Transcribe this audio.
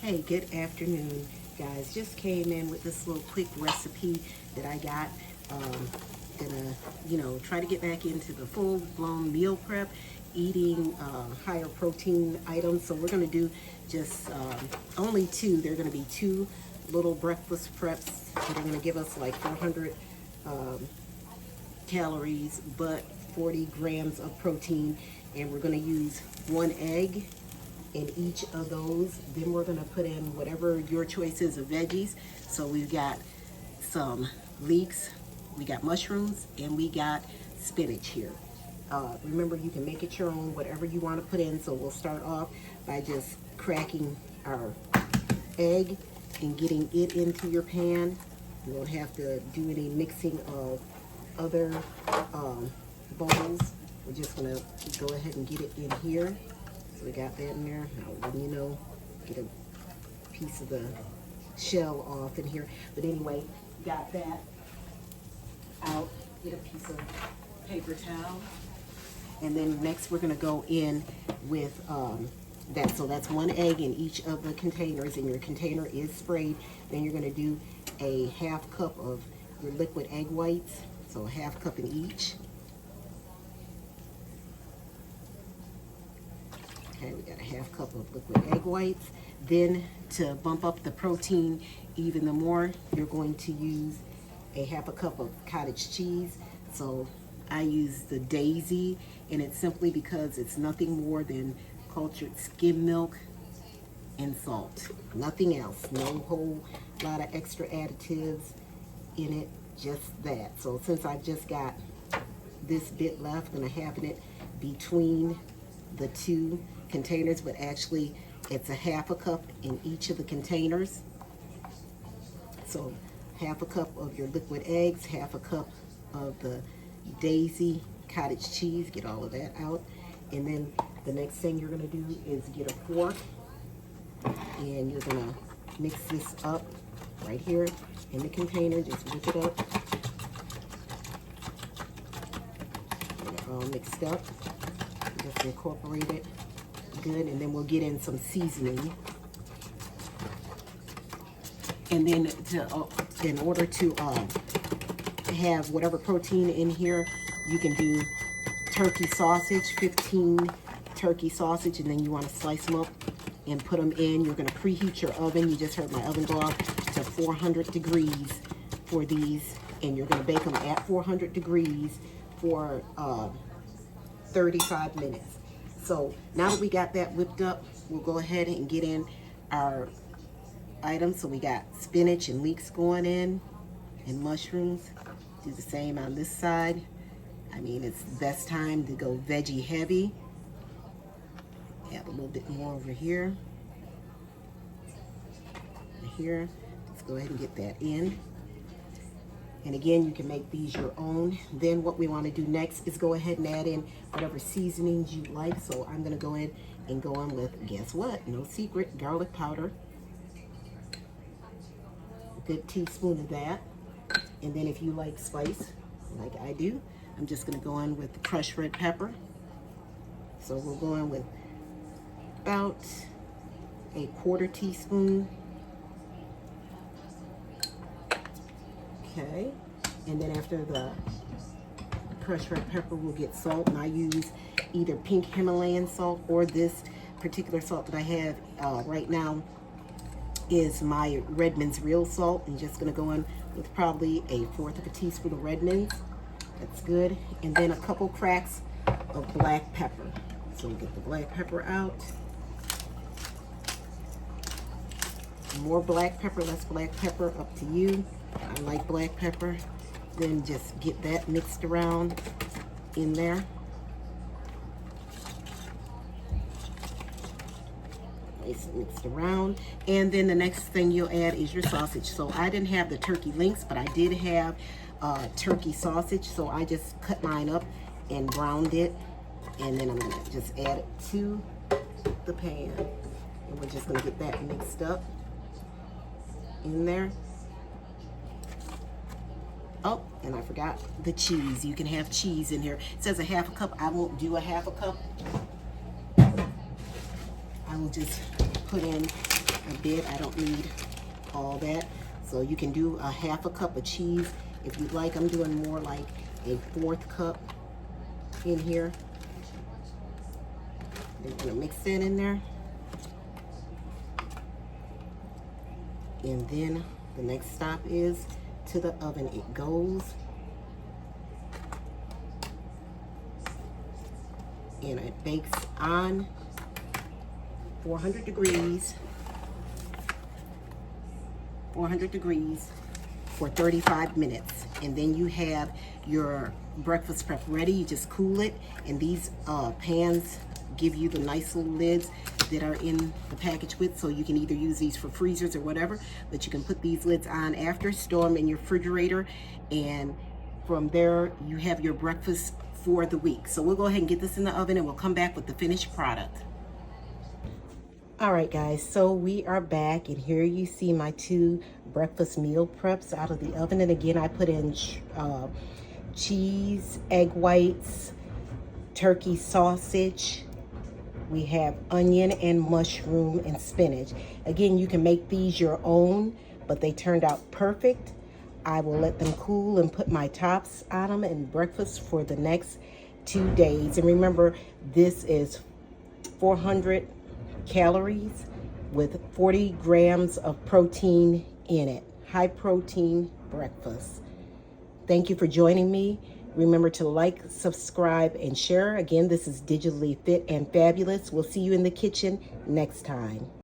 Hey, good afternoon, guys. Just came in with this little quick recipe that I got. Gonna, try to get back into the full-blown meal prep, eating higher protein items. So we're gonna do just only two. They're gonna be two little breakfast preps that are gonna give us like 400 calories, but 40 grams of protein. And we're gonna use one egg in each of those. Then we're gonna put in whatever your choice is of veggies. So we've got some leeks, we got mushrooms, and we got spinach here. Remember, you can make it your own, whatever you wanna put in. So we'll start off by just cracking our egg and getting it into your pan. You won't have to do any mixing of other bowls. We're just gonna go ahead and get it in here. So we got that in there. Now, get a piece of the shell off in here. But anyway, got that out. Get a piece of paper towel. And then next we're gonna go in with that. So that's one egg in each of the containers, and your container is sprayed. Then you're gonna do a half cup of your liquid egg whites. So a half cup in each. Okay, we got a half cup of liquid egg whites. Then to bump up the protein even the more, you're going to use a half a cup of cottage cheese. So I use the Daisy, and it's simply because it's nothing more than cultured skim milk and salt. Nothing else. No whole lot of extra additives in it, just that. So since I've just got this bit left, I'm gonna have it between the two containers, but actually it's a half a cup in each of the containers. So half a cup of your liquid eggs, half a cup of the Daisy cottage cheese. Get all of that out. And then the next thing you're gonna do is get a fork, and you're gonna mix this up right here in the container. Just whip it up. Get it all mixed up. Just incorporate it good, and then we'll get in some seasoning. And then in order to have whatever protein in here, you can do turkey sausage, 15 turkey sausage, and then you want to slice them up and put them in. You're going to preheat your oven. You just heard my oven go off to 400 degrees for these, and you're going to bake them at 400 degrees for 35 minutes. So now that we got that whipped up, we'll go ahead and get in our items. So we got spinach and leeks going in, and mushrooms. Do the same on this side. I mean, it's the best time to go veggie heavy. Add a little bit more over here. Here, let's go ahead and get that in. And again, you can make these your own. Then what we want to do next is go ahead and add in whatever seasonings you like. So I'm going to go in and go on with, guess what? No secret, garlic powder. A good teaspoon of that. And then if you like spice, like I do, I'm just going to go in with crushed red pepper. So we're going with about a quarter teaspoon. Okay, and then after the crushed red pepper, we'll get salt, and I use either pink Himalayan salt, or this particular salt that I have right now is my Redmond's real salt. I'm just gonna go in with probably a fourth of a teaspoon of Redmond's. That's good. And then a couple cracks of black pepper. So we'll get the black pepper out. More black pepper, less black pepper, up to you. I like black pepper. Then just get that mixed around in there. Nice and mixed around. And then the next thing you'll add is your sausage. So I didn't have the turkey links, but I did have turkey sausage. So I just cut mine up and browned it. And then I'm gonna just add it to the pan. And we're just gonna get that mixed up in there. Oh, and I forgot the cheese. You can have cheese in here. It says a half a cup. I won't do a half a cup. I will just put in a bit. I don't need all that. So you can do a half a cup of cheese if you'd like. I'm doing more like a 1/4 cup in here. I'm gonna mix that in there. And then the next stop is to the oven. It goes. And it bakes on 400 degrees. 400 degrees for 35 minutes. And then you have your breakfast prep ready. You just cool it. And these pans give you the nice little lids that are in the package with, so you can either use these for freezers or whatever, but you can put these lids on after, store them in your refrigerator, and from there you have your breakfast for the week. So we'll go ahead and get this in the oven and we'll come back with the finished product. All right guys, so we are back, and here you see my 2 breakfast meal preps out of the oven. And again, I put in cheese, egg whites, turkey sausage. We have onion and mushroom and spinach. Again, you can make these your own, but they turned out perfect. I will let them cool and put my tops on them and breakfast for the next 2 days. And remember, this is 400 calories with 40 grams of protein in it. High protein breakfast. Thank you for joining me. Remember to like, subscribe, and share. Again, this is Digitally Fit and Fabulous. We'll see you in the kitchen next time.